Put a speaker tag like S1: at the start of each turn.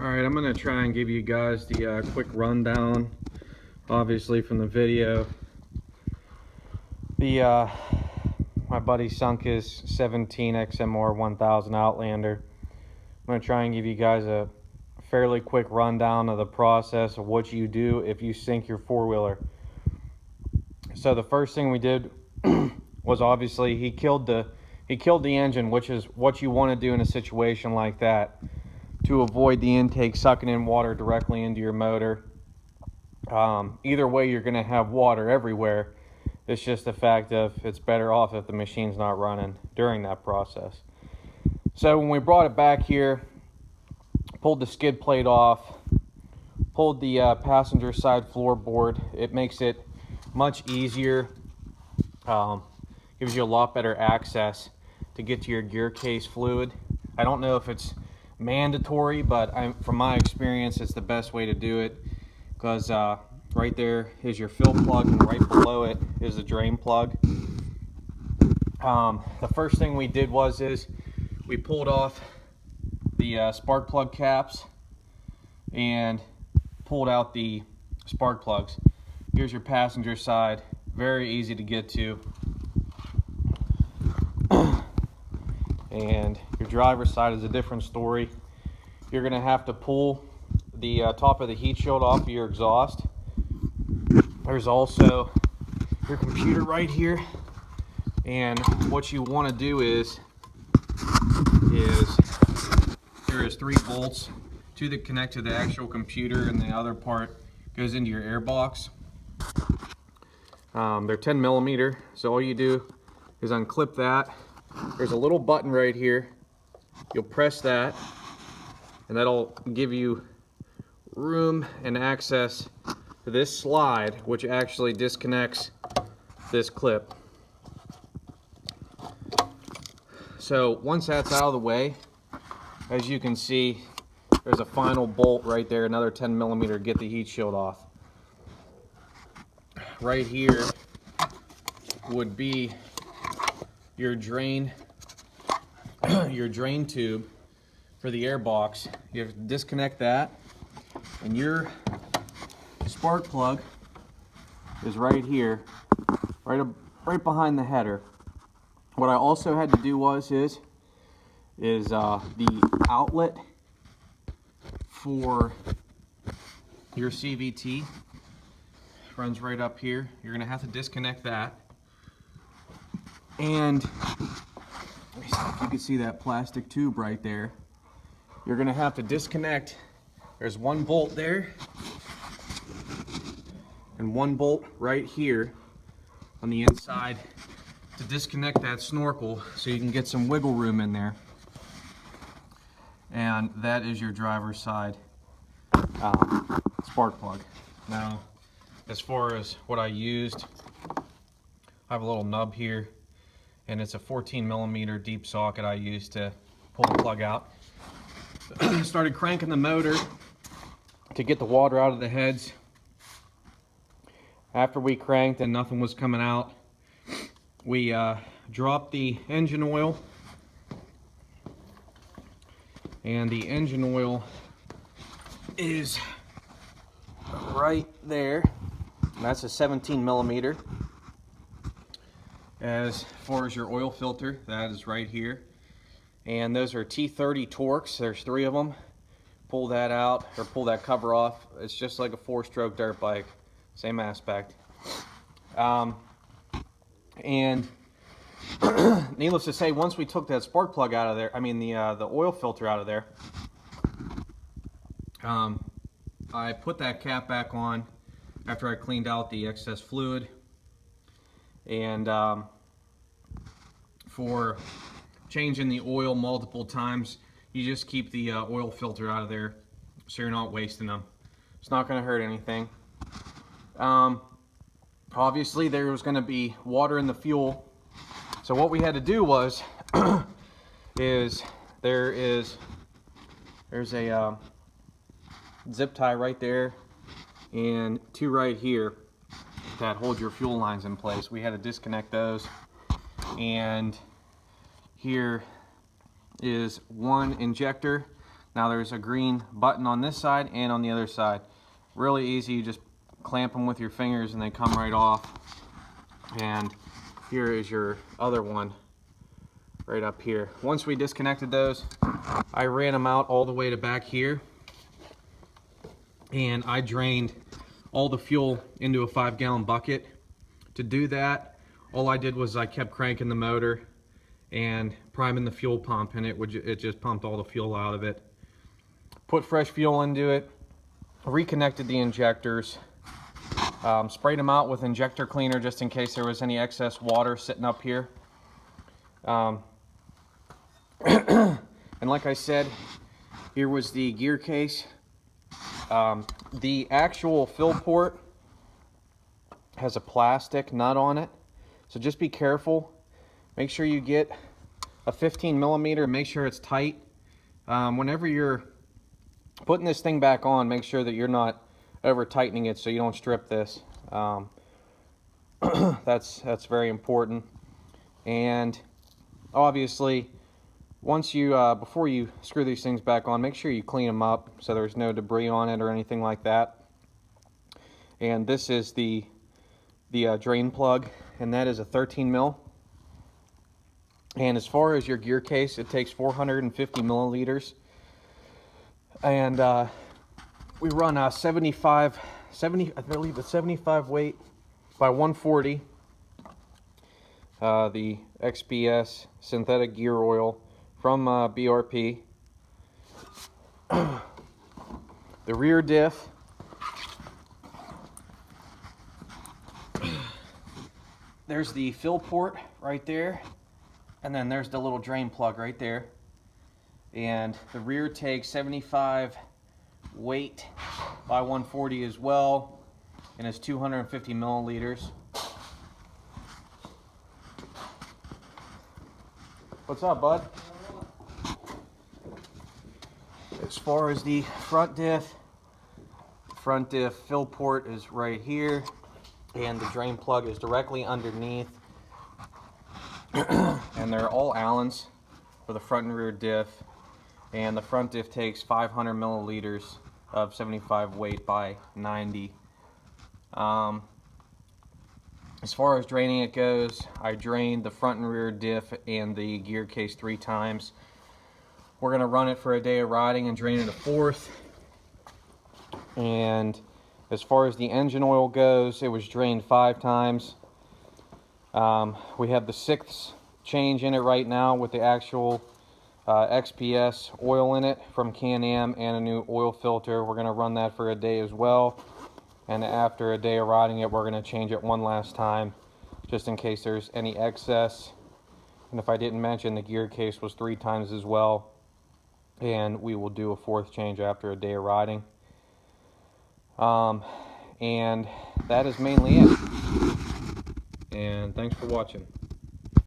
S1: Alright, I'm going to try and give you guys the quick rundown, obviously from the video. My buddy sunk his 17 XMR 1000 Outlander. I'm going to try and give you guys a fairly quick rundown of the process of what you do if you sink your four-wheeler. So the first thing we did was obviously he killed the engine, which is what you want to do in a situation like that, to avoid the intake sucking in water directly into your motor. Either way, you're going to have water everywhere. It's just the fact of it's better off if the machine's not running during that process. So when we brought it back here, pulled the skid plate off, pulled the passenger side floorboard. It makes it much easier, gives you a lot better access to get to your gear case fluid. I don't know if it's mandatory, but from my experience, it's the best way to do it, because right there is your fill plug, and right below it is the drain plug. The first thing we did was we pulled off the spark plug caps and pulled out the spark plugs. Here's your passenger side, very easy to get to. And your driver's side is a different story. You're going to have to pull the top of the heat shield off of your exhaust. There's also your computer right here, and what you want to do is there is 3 bolts, 2 that connect to the actual computer, and the other part goes into your air box. They're 10 millimeter, so all you do is unclip that. There's a little button right here. You'll press that, and that'll give you room and access to this slide, which actually disconnects this clip. So once that's out of the way, as you can see, there's a final bolt right there, another 10 millimeter to get the heat shield off. Right here would be your drain tube for the air box. You have to disconnect that, and your spark plug is right here, right behind the header. What I also had to do is the outlet for your CVT runs right up here. You're going to have to disconnect that. And let me see if you can see that plastic tube right there. You're going to have to disconnect. There's 1 bolt there and 1 bolt right here on the inside to disconnect that snorkel so you can get some wiggle room in there. And that is your driver's side spark plug. Now, as far as what I used, I have a little nub here, and it's a 14 millimeter deep socket I used to pull the plug out. Started cranking the motor to get the water out of the heads. After we cranked and nothing was coming out, we dropped the engine oil, and the engine oil is right there. That's a 17 millimeter. As far as your oil filter, that is right here. And those are T30 Torx. There's 3 of them. Pull that out, or pull that cover off. It's just like a 4-stroke dirt bike. Same aspect. And needless to say, once we took that spark plug out of there, the oil filter out of there, I put that cap back on after I cleaned out the excess fluid. And for changing the oil multiple times, you just keep the oil filter out of there so you're not wasting them. It's not going to hurt anything. Obviously there was going to be water in the fuel, so what we had to do was there's a zip tie right there and 2 right here that hold your fuel lines in place. We had to disconnect those, and here is 1 injector Now there's a green button on this side and on the other side. Really easy, you just clamp them with your fingers and they come right off. And here is your other one right up here. Once we disconnected those, I ran them out all the way to back here, and I drained all the fuel into a 5-gallon bucket. To do that, all I did was I kept cranking the motor and priming the fuel pump, and it just pumped all the fuel out of it. Put fresh fuel into it, reconnected the injectors, sprayed them out with injector cleaner just in case there was any excess water sitting up here. And like I said, here was the gear case. The actual fill port has a plastic nut on it, so just be careful. Make sure you get a 15 millimeter, make sure it's tight. Whenever you're putting this thing back on, make sure that you're not over tightening it so you don't strip this. That's very important. And obviously, once you before you screw these things back on, make sure you clean them up so there's no debris on it or anything like that. And this is the drain plug, and that is a 13 mil. And as far as your gear case, it takes 450 milliliters, and we run a 70, I believe it's 75 weight by 140. The XPS synthetic gear oil from BRP. The rear diff. There's the fill port right there, and then there's the little drain plug right there. And the rear takes 75 weight by 140 as well, and it's 250 milliliters. What's up, bud? As far as the front diff fill port is right here, and the drain plug is directly underneath. And they're all Allens for the front and rear diff, and the front diff takes 500 milliliters of 75 weight by 90. As far as draining it goes, I drained the front and rear diff and the gear case 3 times. We're going to run it for a day of riding and drain it a 4th. And as far as the engine oil goes, it was drained 5 times. We have the 6th change in it right now with the actual XPS oil in it from Can Am and a new oil filter. We're going to run that for a day as well. And after a day of riding it, we're going to change it one last time just in case there's any excess. And if I didn't mention, the gear case was 3 times as well. And we will do a 4th change after a day of riding. And that is mainly it. And thanks for watching.